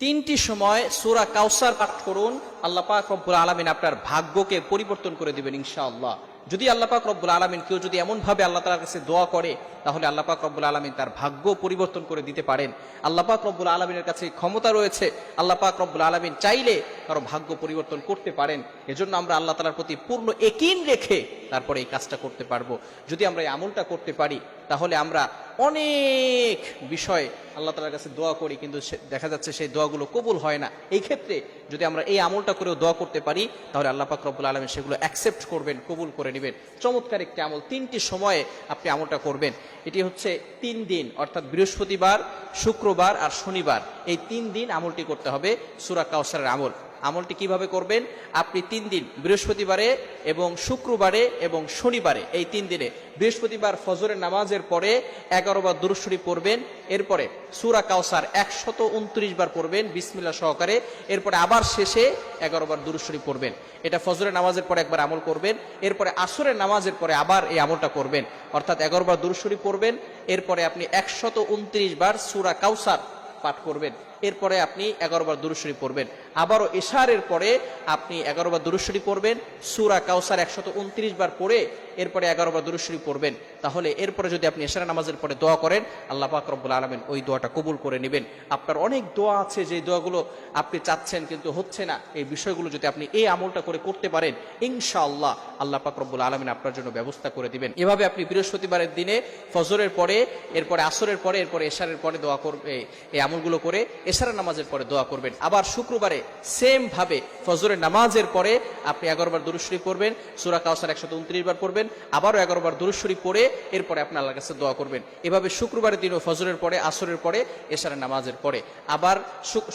তিনটি সময় সূরা কাউসার পাঠ করুন, আল্লাহ পাক রব্বুল আলামিন আপনার ভাগ্যকে পরিবর্তন করে দিবেন ইনশাআল্লাহ। যদি আল্লাহ পাক রব্বুল আলামিন কেউ যদি এমন ভাবে আল্লাহ তাআলার কাছে দোয়া করে, তাহলে আল্লাহ পাক রব্বুল আলামিন তার ভাগ্য পরিবর্তন করে দিতে পারেন। আল্লাহ পাক রব্বুল আলামিনের কাছে ক্ষমতা রয়েছে, আল্লাহ পাক রব্বুল আলামিন চাইলে কারো ভাগ্য পরিবর্তন করতে পারেন। এজন্য আমরা আল্লাহ তাআলার প্রতি পূর্ণ ইয়াকিন রেখে তারপরে এই কাজটা করতে পারবো। যদি আমরা এই আমলটা করতে পারি, তাহলে আমরা অনেক বিষয় আল্লাহ তাআলার কাছে দোয়া করি, কিন্তু দেখা যাচ্ছে সেই দোয়াগুলো কবুল হয় না। এই ক্ষেত্রে যদি আমরা এই আমলটা করেও দোয়া করতে পারি, তাহলে আল্লাহ পাক রব্বুল আলামিন সেগুলো অ্যাকসেপ্ট করবেন, কবুল করে নেবেন। চমৎকার একটি আমল, তিনটি সময়ে আপনি আমলটা করবেন। এটি হচ্ছে 3 দিন, অর্থাৎ বৃহস্পতিবার, শুক্রবার আর শনিবার, এই 3 দিন আমলটি করতে হবে সূরা কাউসারের আমল। আমলটি কিভাবে করবেন? আপনি 3 দিন, বৃহস্পতিবারে এবং শুক্রবারে এবং শনিবারে, এই 3 দিনে বৃহস্পতিবার ফজরের নামাজের পরে 11 বার দুরূদ শরীফ পড়বেন, এরপরে সূরা কাউসার 129 বার পড়বেন বিসমিল্লাহ সহকারে, এরপরে আবার শেষে 11 বার দুরূদ শরীফ পড়বেন। এটা ফজরের নামাজের পরে একবার আমল করবেন, এরপরে আসরের নামাজের পরে আবার এই আমলটা করবেন, অর্থাৎ 11 বার দুরূদ শরীফ পড়বেন, এরপরে আপনি 129 বার সূরা কাউসার পাঠ করবেন, এরপরে আপনি 11 বার দুরূদ শরীফ পড়বেন। আবারও ইশারের পরে আপনি 11 বার দুরূদ শরীফ পড়বেন, সূরা কাউসার 129 বার পড়ে এরপরে 11 বার দুরূদ শরীফ পড়বেন। তাহলে এরপরে যদি আপনি ইশারা নামাজের পরে দোয়া করেন, আল্লাহ পাক রব্বুল আলামিন ওই দোয়াটা কবুল করে নেবেন। আপনার অনেক দোয়া আছে, যে দোয়াগুলো আপনি চাচ্ছেন কিন্তু হচ্ছে না, এই বিষয়গুলো যদি আপনি এই আমলটা করে করতে পারেন, ইনশাআল্লাহ আল্লাহ পাক রব্বুল আলামিন আপনার জন্য ব্যবস্থা করে দিবেন। এভাবে আপনি বৃহস্পতিবারের দিনে ফজরের পরে, এরপরে আসরের পরে, এরপরে ইশারের পরে দোয়া করবে, এই আমলগুলো করে ইশারা নামাজের পরে দোয়া করবেন। আবার শুক্রবারে সেম ভাবে ফজরের নামাজের পরে আপনি 11 বার দুরূদ শরীফ পড়বেন, সূরা কাউসার 129 বার পড়বেন, আবারও 11 বার দুরূদ শরীফ পড়ে এরপরে আপনি আল্লাহর কাছে দোয়া করবেন। এভাবে শুক্রবারের দিনও ফজরের পরে, আসরের পরে, ইশারা নামাজের পরে, আবার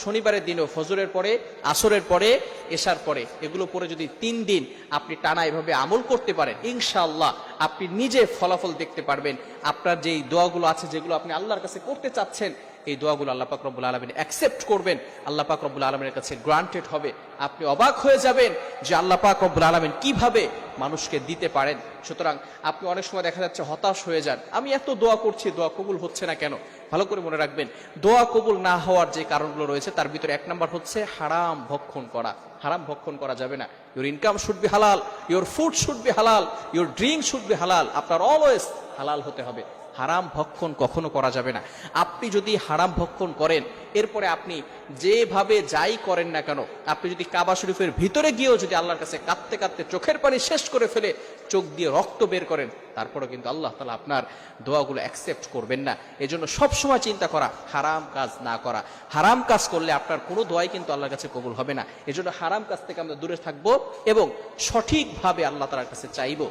শনিবারের দিনও ফজরের পরে, আসরের পরে, ইশার পরে, এগুলো পরে যদি 3 দিন আপনি টানা এভাবে আমল করতে পারেন, ইনশাআল্লাহ আপনি নিজে ফলাফল দেখতে পারবেন। আপনার যেই দোয়াগুলো আছে, যেগুলো আপনি আল্লাহর কাছে করতে চাচ্ছেন, এই দোয়াগুলো আল্লাহ পাক রব্বুল আলামিন অ্যাকসেপ্ট করবেন, আল্লাহ পাক রব্বুল আলামিনের কাছে গ্রান্টেড হবে। আপনি অবাক হয়ে যাবেন যে আল্লাহ পাক রব্বুল আলামিন কিভাবে মানুষকে দিতে পারেন। সুতরাং আপনি অনেক সময় দেখা যাচ্ছে হতাশ হয়ে যান, আমি এত দোয়া করছি, দোয়া কবুল হচ্ছে না কেন? ভালো করে মনে রাখবেন, দোয়া কবুল না হওয়ার যে কারণগুলো রয়েছে, তার ভিতরে 1 নাম্বার হচ্ছে হারাম ভক্ষণ করা। হারাম ভক্ষণ করা যাবে না। ইউর ইনকাম শুড বি হালাল, ইউর ফুড শুড বি হালাল, ইউর ড্রিঙ্ক শুড বি হালাল। আপনার অলওয়েজ হালাল হতে হবে, হারাম ভক্ষণ কখনো করা যাবে না। আপনি যদি হারাম ভক্ষণ করেন, এরপরে আপনি যেভাবে যাই করেন না কেন, আপনি যদি কাবা শরীফের ভিতরে গিয়েও যদি আল্লাহর কাছে কাঁদতে কাঁদতে চোখের পানি শেষ করে ফেলে চোখ দিয়ে রক্ত বের করেন, তারপরে কিন্তু আল্লাহ তাআলা আপনার দোয়াগুলো অ্যাকসেপ্ট করবেন না। এজন্য সবসময় চিন্তা করা, হারাম কাজ না করা। হারাম কাজ করলে আপনার কোনো দোয়াই কিন্তু আল্লাহর কাছে কবুল হবে না। এজন্য হারাম কাজ থেকে আমরা দূরে থাকবো এবং সঠিকভাবে আল্লাহ তাআলার কাছে চাইবো।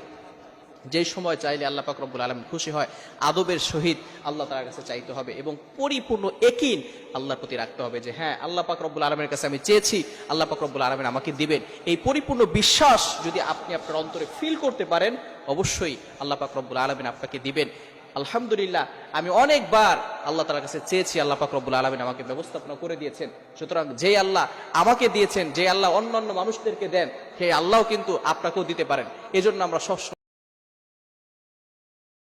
যেই সময় চাইলে আল্লাহ পাক রব্বুল আলামিন খুশি হয়, আদবের সহিত আল্লাহ তাআলার কাছে চাইতে হবে এবং পরিপূর্ণ ইয়াকিন আল্লাহর প্রতি রাখতে হবে যে হ্যাঁ, আল্লাহ পাক রব্বুল আলামিনের কাছে আমি চেয়েছি, আল্লাহ পাক রব্বুল আলামিন আমাকে দিবেন। এই পরিপূর্ণ বিশ্বাস যদি আপনি আপনার অন্তরে ফিল করতে পারেন, অবশ্যই আল্লাহ পাক রব্বুল আলামিন আপনাকে দিবেন। আলহামদুলিল্লাহ, আমি অনেকবার আল্লাহ তাআলার কাছে চেয়েছি, আল্লাহ পাক রব্বুল আলামিন আমাকে ব্যবস্থাপনা করে দিয়েছেন। সুতরাং যে আল্লাহ আমাকে দিয়েছেন, যে আল্লাহ অন্যান্য মানুষদেরকে দেন, সেই আল্লাহ কিন্তু আপনাকেও দিতে পারেন। এজন্য আমরা সবসময়